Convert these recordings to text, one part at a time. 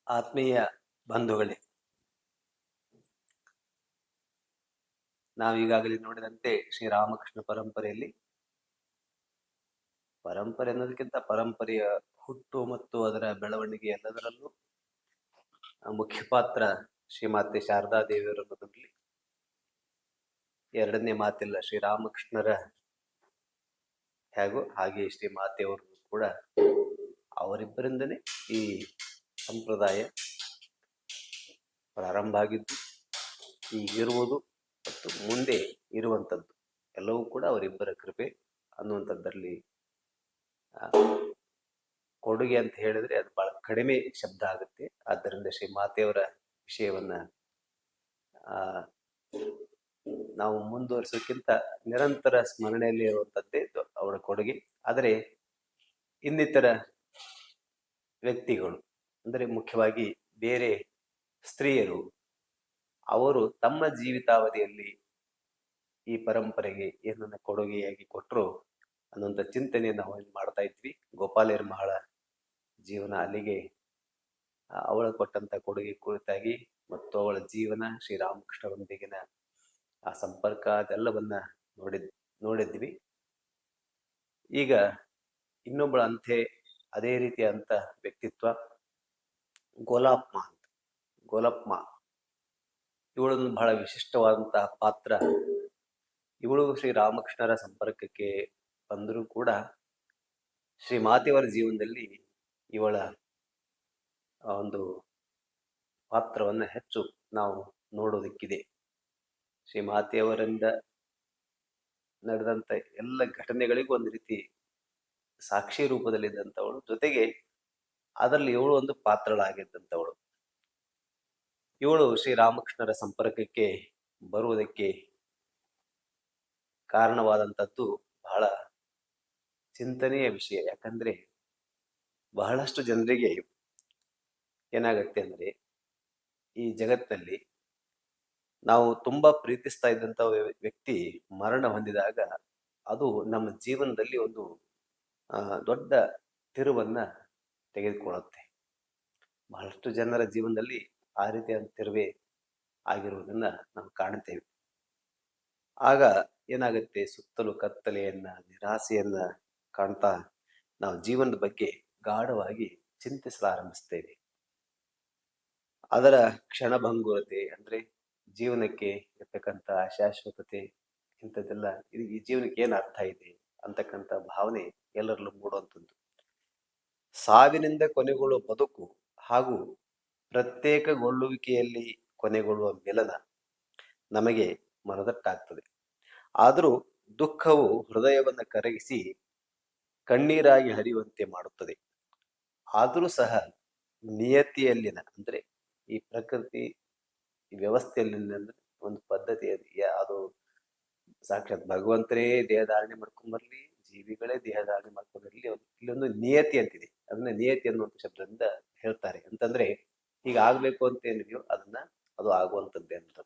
ಆತ್ಮೀಯ ಬಂಧುಗಳೇ, ನಾವು ಈಗಾಗಲೇ ನೋಡಿದಂತೆ ಶ್ರೀರಾಮಕೃಷ್ಣ ಪರಂಪರೆಯಲ್ಲಿ ಪರಂಪರೆ ಅನ್ನೋದಕ್ಕಿಂತ ಪರಂಪರೆಯ ಹುಟ್ಟು ಮತ್ತು ಅದರ ಬೆಳವಣಿಗೆ ಎಲ್ಲದರಲ್ಲೂ ಮುಖ್ಯ ಪಾತ್ರ ಶ್ರೀಮಾತೆ ಶಾರದಾ ದೇವಿಯವರನ್ನೋದ್ರಲ್ಲಿ ಎರಡನೇ ಮಾತಿಲ್ಲ. ಶ್ರೀರಾಮಕೃಷ್ಣರ ಹಾಗೆ ಶ್ರೀಮಾತೆಯವರು ಕೂಡ ಅವರಿಬ್ಬರಿಂದನೇ ಈ ಸಂಪ್ರದಾಯ ಪ್ರಾರಂಭ ಆಗಿದ್ದು ಈಗಿರುವುದು ಮತ್ತು ಮುಂದೆ ಇರುವಂಥದ್ದು ಎಲ್ಲವೂ ಕೂಡ ಅವರಿಬ್ಬರ ಕೃಪೆ ಅನ್ನುವಂಥದ್ದಲ್ಲಿ ಕೊಡುಗೆ ಅಂತ ಹೇಳಿದ್ರೆ ಅದು ಬಹಳ ಕಡಿಮೆ ಶಬ್ದ ಆಗುತ್ತೆ. ಆದ್ದರಿಂದ ಶ್ರೀ ಮಾತೆಯವರ ವಿಷಯವನ್ನ ನಾವು ಮುಂದುವರಿಸೋಕ್ಕಿಂತ ನಿರಂತರ ಸ್ಮರಣೆಯಲ್ಲಿ ಇರುವಂಥದ್ದೇ ಅವರ ಕೊಡುಗೆ. ಆದರೆ ಇನ್ನಿತರ ವ್ಯಕ್ತಿಗಳು ಅಂದರೆ ಮುಖ್ಯವಾಗಿ ಬೇರೆ ಸ್ತ್ರೀಯರು ಅವರು ತಮ್ಮ ಜೀವಿತಾವಧಿಯಲ್ಲಿ ಈ ಪರಂಪರೆಗೆ ಏನನ್ನ ಕೊಡುಗೆಯಾಗಿ ಕೊಟ್ಟರು ಅನ್ನುವಂಥ ಚಿಂತನೆಯನ್ನು ನಾವು ಮಾಡ್ತಾ ಇದ್ವಿ. ಗೋಪಾಲೇರ್ ಮಹಳ ಜೀವನ ಅಲ್ಲಿಗೆ ಅವಳು ಕೊಟ್ಟಂತ ಕೊಡುಗೆ ಕುರಿತಾಗಿ ಮತ್ತು ಅವಳ ಜೀವನ ಶ್ರೀರಾಮಕೃಷ್ಣರೊಂದಿಗಿನ ಆ ಸಂಪರ್ಕ ಅದೆಲ್ಲವನ್ನ ನೋಡಿದ್ವಿ. ಈಗ ಇನ್ನೊಬ್ಬಳ ಅಂತೆ ಅದೇ ರೀತಿಯಂತ ವ್ಯಕ್ತಿತ್ವ ಗೋಲಪ್ಮ ಇವಳೊಂದು ಬಹಳ ವಿಶಿಷ್ಟವಾದಂತಹ ಪಾತ್ರ. ಇವಳು ಶ್ರೀರಾಮಕೃಷ್ಣರ ಸಂಪರ್ಕಕ್ಕೆ ಬಂದರೂ ಕೂಡ ಶ್ರೀಮಾತೆಯವರ ಜೀವನದಲ್ಲಿ ಇವಳ ಒಂದು ಪಾತ್ರವನ್ನ ಹೆಚ್ಚು ನಾವು ನೋಡೋದಕ್ಕಿದೆ. ಶ್ರೀಮಾತೆಯವರಿಂದ ನಡೆದಂತ ಎಲ್ಲ ಘಟನೆಗಳಿಗೂ ಒಂದು ರೀತಿ ಸಾಕ್ಷಿ ರೂಪದಲ್ಲಿದ್ದಂಥವಳು, ಜೊತೆಗೆ ಅದರಲ್ಲಿ ಇವಳು ಒಂದು ಪಾತ್ರಳಾಗಿದ್ದಂಥವಳು. ಇವಳು ಶ್ರೀರಾಮಕೃಷ್ಣರ ಸಂಪರ್ಕಕ್ಕೆ ಬರುವುದಕ್ಕೆ ಕಾರಣವಾದಂಥದ್ದು ಬಹಳ ಚಿಂತನೆಯ ವಿಷಯ. ಯಾಕಂದ್ರೆ ಬಹಳಷ್ಟು ಜನರಿಗೆ ಏನಾಗತ್ತೆ ಅಂದ್ರೆ, ಈ ಜಗತ್ತಲ್ಲಿ ನಾವು ತುಂಬಾ ಪ್ರೀತಿಸ್ತಾ ಇದ್ದಂತ ವ್ಯಕ್ತಿ ಮರಣ ಹೊಂದಿದಾಗ ಅದು ನಮ್ಮ ಜೀವನದಲ್ಲಿ ಒಂದು ದೊಡ್ಡ ತಿರುವನ್ನ ತೆಗೆದುಕೊಳ್ಳುತ್ತೆ. ಬಹಳಷ್ಟು ಜನರ ಜೀವನದಲ್ಲಿ ಆ ರೀತಿಯ ತಿರುವೆ ಆಗಿರುವುದನ್ನ ನಾವು ಕಾಣುತ್ತೇವೆ. ಆಗ ಏನಾಗುತ್ತೆ, ಸುತ್ತಲೂ ಕತ್ತಲೆಯನ್ನ ನಿರಾಸೆಯನ್ನ ಕಾಣ್ತಾ ನಾವು ಜೀವನದ ಬಗ್ಗೆ ಗಾಢವಾಗಿ ಚಿಂತಿಸಲಾರಂಭಿಸ್ತೇವೆ. ಅದರ ಕ್ಷಣಭಂಗುರತೆ ಅಂದ್ರೆ ಜೀವನಕ್ಕೆ ಇರ್ತಕ್ಕಂಥ ಶಾಶ್ವತತೆ ಇಂಥದ್ದೆಲ್ಲ ಈ ಜೀವನಕ್ಕೆ ಏನ್ ಅರ್ಥ ಇದೆ ಅಂತಕ್ಕಂಥ ಭಾವನೆ ಎಲ್ಲರಲ್ಲೂ ಮೂಡುವಂಥದ್ದು. ಸಾವಿನಿಂದ ಕೊನೆಗೊಳ್ಳುವ ಬದುಕು ಹಾಗೂ ಪ್ರತ್ಯೇಕಗೊಳ್ಳುವಿಕೆಯಲ್ಲಿ ಕೊನೆಗೊಳ್ಳುವ ಮಿಲನ ನಮಗೆ ಮನದಟ್ಟಾಗ್ತದೆ. ಆದರೂ ದುಃಖವು ಹೃದಯವನ್ನ ಕರಗಿಸಿ ಕಣ್ಣೀರಾಗಿ ಹರಿಯುವಂತೆ ಮಾಡುತ್ತದೆ. ಆದರೂ ಸಹ ನಿಯತಿಯಲ್ಲಿನ ಅಂದ್ರೆ ಈ ಪ್ರಕೃತಿ ವ್ಯವಸ್ಥೆಯಲ್ಲಿನ ಒಂದು ಪದ್ಧತಿ ಅದು ಸಾಕ್ಷಾತ್ ಭಗವಂತರೇ ದೇಹಧಾರಣೆ ಮಾಡ್ಕೊಂಡ್ಬರ್ಲಿ, ಜೀವಿಗಳೇ ದೇಹಧಾರಣೆ ಮಾಡ್ಕೊಂಡ್ಬರ್ಲಿ, ಇಲ್ಲೊಂದು ನಿಯತಿ ಅಂತಿದೆ. ಅದನ್ನ ನಿಯತಿ ಅನ್ನುವಂಥ ಶಬ್ದದಿಂದ ಹೇಳ್ತಾರೆ. ಅಂತಂದ್ರೆ ಈಗ ಆಗ್ಬೇಕು ಅಂತ ಏನಿದೆಯೋ ಅದು ಆಗುವಂಥದ್ದೇ ಅಂತ.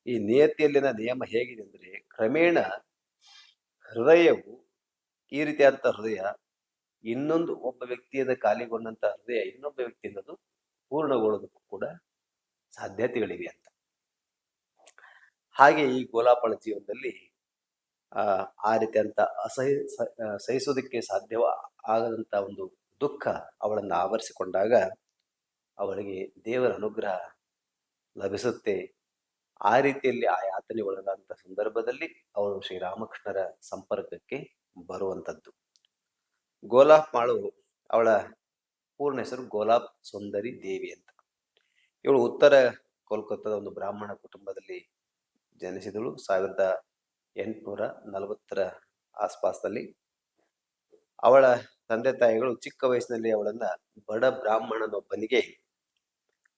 ಈ ನಿಯತಿಯಲ್ಲಿನ ನಿಯಮ ಹೇಗಿದೆ ಅಂದ್ರೆ, ಕ್ರಮೇಣ ಹೃದಯವು ಈ ರೀತಿಯಾದಂಥ ಹೃದಯ ಇನ್ನೊಂದು ಒಬ್ಬ ವ್ಯಕ್ತಿಯಿಂದ ಖಾಲಿಗೊಂಡಂತ ಹೃದಯ ಇನ್ನೊಬ್ಬ ವ್ಯಕ್ತಿಯಿಂದ ಅದು ಪೂರ್ಣಗೊಳ್ಳೋದಕ್ಕೂ ಕೂಡ ಸಾಧ್ಯತೆಗಳಿವೆ ಅಂತ. ಹಾಗೆ ಈ ಗೋಲಾಪಳ ಜೀವನದಲ್ಲಿ ಆ ರೀತಿಯಂತ ಸಹಿಸೋದಕ್ಕೆ ಸಾಧ್ಯವ ಆಗದಂತ ಒಂದು ದುಃಖ ಅವಳನ್ನು ಆವರಿಸಿಕೊಂಡಾಗ ಅವಳಿಗೆ ದೇವರ ಅನುಗ್ರಹ ಲಭಿಸುತ್ತೆ. ಆ ರೀತಿಯಲ್ಲಿ ಆ ಯಾತನೆ ಒಳಗಾದಂಥ ಸಂದರ್ಭದಲ್ಲಿ ಅವಳು ಶ್ರೀರಾಮಕೃಷ್ಣರ ಸಂಪರ್ಕಕ್ಕೆ ಬರುವಂಥದ್ದು. ಗೋಲಾಪ್ ಮಾಳು ಅವಳ ಪೂರ್ಣ ಹೆಸರು ಗೋಲಾಪ್ ಸುಂದರಿ ದೇವಿ ಅಂತ. ಇವಳು ಉತ್ತರ ಕೋಲ್ಕತ್ತಾದ ಒಂದು ಬ್ರಾಹ್ಮಣ ಕುಟುಂಬದಲ್ಲಿ ಜನಿಸಿದಳು. 1840 ಆಸ್ಪಾಸಲ್ಲಿ. ಅವಳ ತಂದೆ ತಾಯಿಗಳು ಚಿಕ್ಕ ವಯಸ್ಸಿನಲ್ಲಿ ಅವಳನ್ನ ಬಡ ಬ್ರಾಹ್ಮಣನೊಬ್ಬನಿಗೆ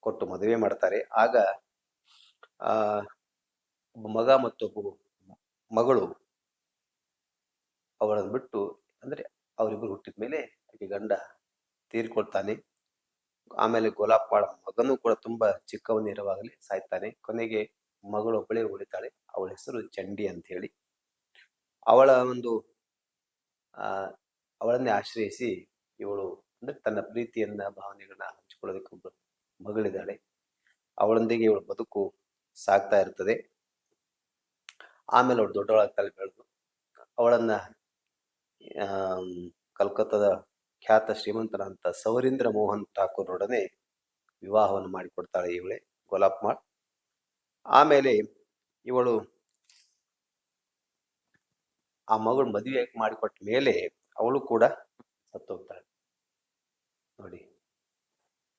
ಕೊಟ್ಟು ಮದುವೆ ಮಾಡ್ತಾರೆ. ಆಗ ಒಬ್ಬ ಮಗ ಮತ್ತೊಬ್ಬ ಮಗಳು ಅವಳನ್ನು ಬಿಟ್ಟು, ಅಂದ್ರೆ ಅವರಿಬ್ಬರು ಹುಟ್ಟಿದ ಮೇಲೆ ಆಕೆ ಗಂಡ ತೀರ್ಕೊಳ್ತಾನೆ. ಆಮೇಲೆ ಗೋಲಾಪಾಳ ಮಗನೂ ಕೂಡ ತುಂಬಾ ಚಿಕ್ಕವನಿರುವಾಗಲೇ ಸಾಯ್ತಾನೆ. ಕೊನೆಗೆ ಮಗಳು ಒಬ್ಬಳೇ ಉಳಿತಾಳೆ. ಅವಳ ಹೆಸರು ಚಂಡಿ ಅಂತ ಹೇಳಿ. ಅವಳ ಒಂದು ಅವಳನ್ನೇ ಆಶ್ರಯಿಸಿ ಇವಳು ಅಂದ್ರೆ ತನ್ನ ಪ್ರೀತಿಯನ್ನ ಭಾವನೆಗಳನ್ನ ಹಂಚಿಕೊಳ್ಳೋದಕ್ಕೆ ಒಬ್ಬ ಮಗಳಿದ್ದಾಳೆ. ಅವಳೊಂದಿಗೆ ಇವಳು ಬದುಕು ಸಾಗ್ತಾ ಇರ್ತದೆ. ಆಮೇಲೆ ಅವಳು ದೊಡ್ಡವಳಾಗ್ತಾಳೆ, ಬೆಳೆದು ಅವಳನ್ನ ಆಮ್, ಕಲ್ಕತ್ತಾದ ಖ್ಯಾತ ಶ್ರೀಮಂತನಂತ ಸೌರೀಂದ್ರ ಮೋಹನ್ ಠಾಕೂರ್ನೊಡನೆ ವಿವಾಹವನ್ನು ಮಾಡಿಕೊಡ್ತಾಳೆ ಇವಳೆ ಗೋಲಾಪ್ಮಾಳ್. ಆಮೇಲೆ ಇವಳು ಆ ಮಗಳು ಮದುವೆ ಮಾಡಿಕೊಟ್ಟ ಮೇಲೆ ಅವಳು ಕೂಡ ಸತ್ತೋಗ್ತಾಳೆ. ನೋಡಿ,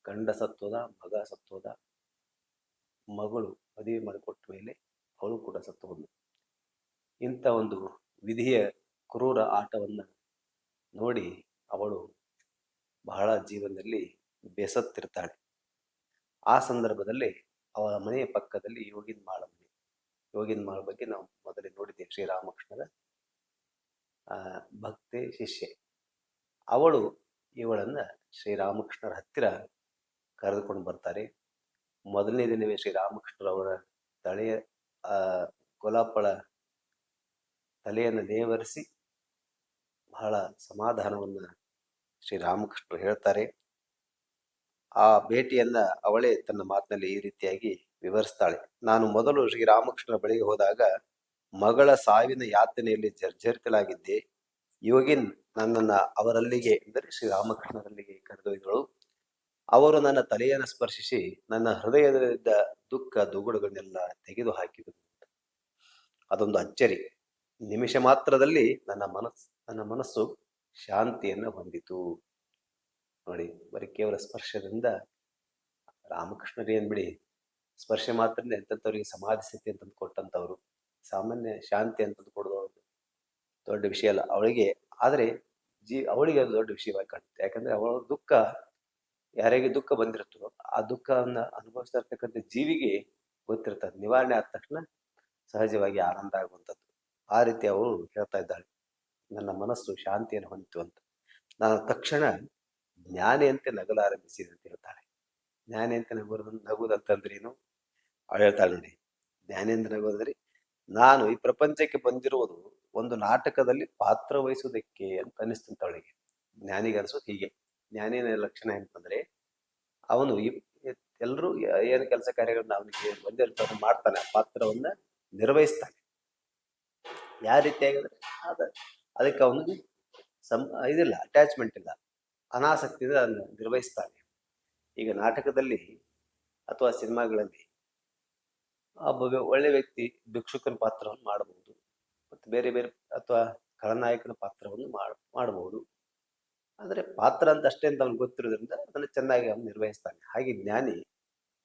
ಗಂಡ ಸತ್ತೋದ, ಮಗ ಸತ್ತೋದ, ಮಗಳು ಮದುವೆ ಮಾಡಿಕೊಟ್ಟ ಮೇಲೆ ಅವಳು ಕೂಡ ಸತ್ತು ಹೋದ್ಲು. ಇಂಥ ಒಂದು ವಿಧಿಯ ಕ್ರೂರ ಆಟವನ್ನು ನೋಡಿ ಅವಳು ಬಹಳ ಜೀವನದಲ್ಲಿ ಬೇಸತ್ತಿರ್ತಾಳೆ. ಆ ಸಂದರ್ಭದಲ್ಲಿ ಅವಳ ಮನೆಯ ಪಕ್ಕದಲ್ಲಿ ಯೋಗಿನ್ ಮಾಳ ಮನೆ. ಯೋಗಿನ್ ಮಾಳ ಬಗ್ಗೆ ನಾವು ಮೊದಲೇ ನೋಡಿದ್ದೇವೆ, ಶ್ರೀರಾಮಕೃಷ್ಣರ ಭಕ್ತೆ ಶಿಷ್ಯೆ. ಅವಳು ಇವಳನ್ನ ಶ್ರೀರಾಮಕೃಷ್ಣರ ಹತ್ತಿರ ಕರೆದುಕೊಂಡು ಬರ್ತಾರೆ. ಮೊದಲನೇ ದಿನವೇ ಶ್ರೀರಾಮಕೃಷ್ಣರವರ ತಲೆಯ ಗೋಲಾಪಳ ತಲೆಯನ್ನು ನೇವರಿಸಿ ಬಹಳ ಸಮಾಧಾನವನ್ನ ಶ್ರೀರಾಮಕೃಷ್ಣರು ಹೇಳ್ತಾರೆ. ಆ ಭೇಟಿಯನ್ನ ಅವಳೇ ತನ್ನ ಮಾತಿನಲ್ಲಿ ಈ ರೀತಿಯಾಗಿ ವಿವರಿಸ್ತಾಳೆ. ನಾನು ಮೊದಲು ಶ್ರೀರಾಮಕೃಷ್ಣರ ಬಳಿಗೆ ಹೋದಾಗ ಮಗಳ ಸಾವಿನ ಯಾತನೆಯಲ್ಲಿ ಜರ್ಜರಿತಲಾಗಿದ್ದೆ. ಯೋಗಿನ್ ನನ್ನನ್ನ ಅವರಲ್ಲಿಗೆ, ಅಂದರೆ ಶ್ರೀರಾಮಕೃಷ್ಣರಲ್ಲಿಗೆ ಕರೆದೊಯ್ದಳು. ಅವರು ನನ್ನ ತಲೆಯನ್ನು ಸ್ಪರ್ಶಿಸಿ ನನ್ನ ಹೃದಯದಲ್ಲಿದ್ದ ದುಃಖ ದುಗುಡಗಳನ್ನೆಲ್ಲ ತೆಗೆದು ಹಾಕಿದರು. ಅದೊಂದು ಅಚ್ಚರಿ. ನಿಮಿಷ ಮಾತ್ರದಲ್ಲಿ ನನ್ನ ಮನಸ್ಸು ಶಾಂತಿಯನ್ನು ಹೊಂದಿತು. ನೋಡಿ, ಬರೀ ಕೇವಲ ಸ್ಪರ್ಶದಿಂದ ರಾಮಕೃಷ್ಣರೇನ್ ಬಿಡಿ, ಸ್ಪರ್ಶ ಮಾತ್ರ ಎಂತವ್ರಿಗೆ ಸಮಾಧಿ ಸ್ಥಿತಿ ಅಂತಂದು ಕೊಟ್ಟಂತವ್ರು, ಸಾಮಾನ್ಯ ಶಾಂತಿ ಅಂತಂದು ಕೊಡೋದು ದೊಡ್ಡ ವಿಷಯ ಅಲ್ಲ ಅವಳಿಗೆ. ಆದರೆ ಅವಳಿಗೆ ಅದು ದೊಡ್ಡ ವಿಷಯವಾಗಿ ಕಾಣುತ್ತೆ. ಯಾಕಂದ್ರೆ ಅವಳ ದುಃಖ, ಯಾರಿಗೆ ದುಃಖ ಬಂದಿರುತ್ತೋ ಆ ದುಃಖವನ್ನ ಅನುಭವಿಸ್ತಾ ಇರ್ತಕ್ಕಂಥ ಜೀವಿಗೆ ಗೊತ್ತಿರ್ತದೆ. ನಿವಾರಣೆ ಆದ ತಕ್ಷಣ ಸಹಜವಾಗಿ ಆನಂದ ಆಗುವಂಥದ್ದು. ಆ ರೀತಿ ಅವಳು ಹೇಳ್ತಾ ಇದ್ದಾಳೆ, ನನ್ನ ಮನಸ್ಸು ಶಾಂತಿಯನ್ನು ಹೊಂದಿತು ಅಂತ. ನಾನು ತಕ್ಷಣ ಜ್ಞಾನಿಯಂತೆ ನಗಲಾರಂಭಿಸಿದೆ ಅಂತ ಹೇಳ್ತಾಳೆ. ಜ್ಞಾನಿಯಂತೆ ನಗುವುದಂತಂದ್ರೇನು? ಅವಳು ಹೇಳ್ತಾಳೆ ನೋಡಿ, ಜ್ಞಾನಿಯಂತೆ ನಗುವುದಂದ್ರೆ, ನಾನು ಈ ಪ್ರಪಂಚಕ್ಕೆ ಬಂದಿರುವುದು ಒಂದು ನಾಟಕದಲ್ಲಿ ಪಾತ್ರ ವಹಿಸುವುದಕ್ಕೆ ಅಂತ ಅನಿಸ್ತಂತ ಅವಳಿಗೆ. ಜ್ಞಾನಿಗೆ ಅನಿಸೋದು ಹೀಗೆ. ಜ್ಞಾನಿಯ ಲಕ್ಷಣ ಏನಂತಂದ್ರೆ, ಅವನು ಎಲ್ಲರೂ ಏನು ಕೆಲಸ ಕಾರ್ಯಗಳನ್ನ ಅವನಿಗೆ ಬಂದಿರ್ತಾನೆ ಮಾಡ್ತಾನೆ, ಆ ಪಾತ್ರವನ್ನ ನಿರ್ವಹಿಸ್ತಾನೆ. ಯಾವ ರೀತಿಯಾಗಿದ್ರೆ ಅದಕ್ಕೆ ಅವನಿಗೆ ಇದಿಲ್ಲ, ಅಟ್ಯಾಚ್ಮೆಂಟ್ ಇಲ್ಲ, ಅನಾಸಕ್ತಿಯಿಂದ ಅದನ್ನು ನಿರ್ವಹಿಸ್ತಾನೆ. ಈಗ ನಾಟಕದಲ್ಲಿ ಅಥವಾ ಸಿನಿಮಾಗಳಲ್ಲಿ ಒಬ್ಬ ಒಳ್ಳೆ ವ್ಯಕ್ತಿ ಭಿಕ್ಷುಕನ ಪಾತ್ರವನ್ನು ಮಾಡಬಹುದು, ಮತ್ತು ಬೇರೆ ಬೇರೆ ಅಥವಾ ಖಳನಾಯಕನ ಪಾತ್ರವನ್ನು ಮಾಡಬಹುದು. ಆದರೆ ಪಾತ್ರ ಅಂತ ಅಷ್ಟೇ ಅಂತ ಅವ್ನಿಗೆ ಗೊತ್ತಿರೋದ್ರಿಂದ ಅದನ್ನು ಚೆನ್ನಾಗಿ ಅವನು ನಿರ್ವಹಿಸ್ತಾನೆ. ಹಾಗೆ ಜ್ಞಾನಿ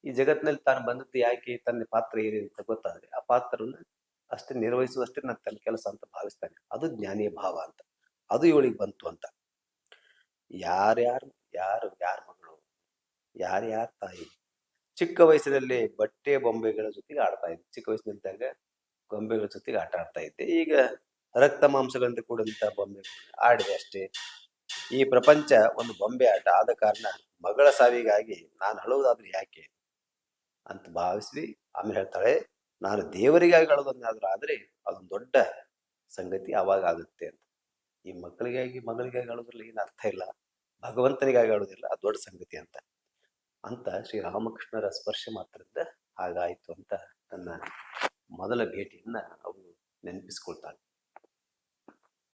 ಈ ಜಗತ್ತಿನಲ್ಲಿ ತಾನು ಬಂದದ್ದು ಯಾಕೆ, ತನ್ನ ಪಾತ್ರ ಏನಿದೆ ಅಂತ ಗೊತ್ತಾದ್ರೆ ಆ ಪಾತ್ರವನ್ನು ಅಷ್ಟೇ ನಿರ್ವಹಿಸುವಷ್ಟೇ ನನ್ನ ತನ್ನ ಕೆಲಸ ಅಂತ ಭಾವಿಸ್ತಾನೆ. ಅದು ಜ್ಞಾನಿಯ ಭಾವ ಅಂತ. ಅದು ಇವಳಿಗೆ ಬಂತು ಅಂತ. ಯಾರ್ಯಾರ ಮಗಳು, ಯಾರ್ಯಾರ ತಾಯಿ, ಚಿಕ್ಕ ವಯಸ್ಸಿನಲ್ಲಿ ಬಟ್ಟೆ ಬೊಂಬೆಗಳ ಜೊತೆಗೆ ಆಡ್ತಾ ಇದ್ದೆ. ಚಿಕ್ಕ ವಯಸ್ಸಿನಲ್ಲಿದ್ದಾಗ ಗೊಂಬೆಗಳ ಜೊತೆಗೆ ಆಟ ಆಡ್ತಾ ಇದ್ದೆ. ಈಗ ರಕ್ತ ಮಾಂಸಗಳಿಂದ ಕೂಡಿದಂತ ಬೊಂಬೆಗಳು ಆಡಿದೆ ಅಷ್ಟೇ. ಈ ಪ್ರಪಂಚ ಒಂದು ಬೊಂಬೆ ಆಟ ಆದ ಕಾರಣ ಮಗಳ ಸಾವಿಗಾಗಿ ನಾನು ಅಳುವುದಾದ್ರೆ ಯಾಕೆ ಅಂತ ಭಾವಿಸಿ ಆಮೇಲೆ ಹೇಳ್ತಾಳೆ, ನಾನು ದೇವರಿಗಾಗಿ ಅಳೋದನ್ನಾದ್ರೂ ಆದ್ರೆ ಅದೊಂದು ದೊಡ್ಡ ಸಂಗತಿ ಅವಾಗ ಆಗುತ್ತೆ ಅಂತ. ಈ ಮಗಳಿಗಾಗಿ ಅಳೋದ್ರಲ್ಲಿ ಏನು ಅರ್ಥ ಇಲ್ಲ, ಭಗವಂತನಿಗಾಗಿ ಅಳೋದಿಲ್ಲ, ಅದು ದೊಡ್ಡ ಸಂಗತಿ ಅಂತ ಶ್ರೀರಾಮಕೃಷ್ಣರ ಸ್ಪರ್ಶ ಮಾತ್ರದಿಂದ ಹಾಗಾಯ್ತು ಅಂತ ತನ್ನ ಮೊದಲ ಭೇಟಿಯನ್ನ ಅವಳು ನೆನಪಿಸ್ಕೊಳ್ತಾಳೆ.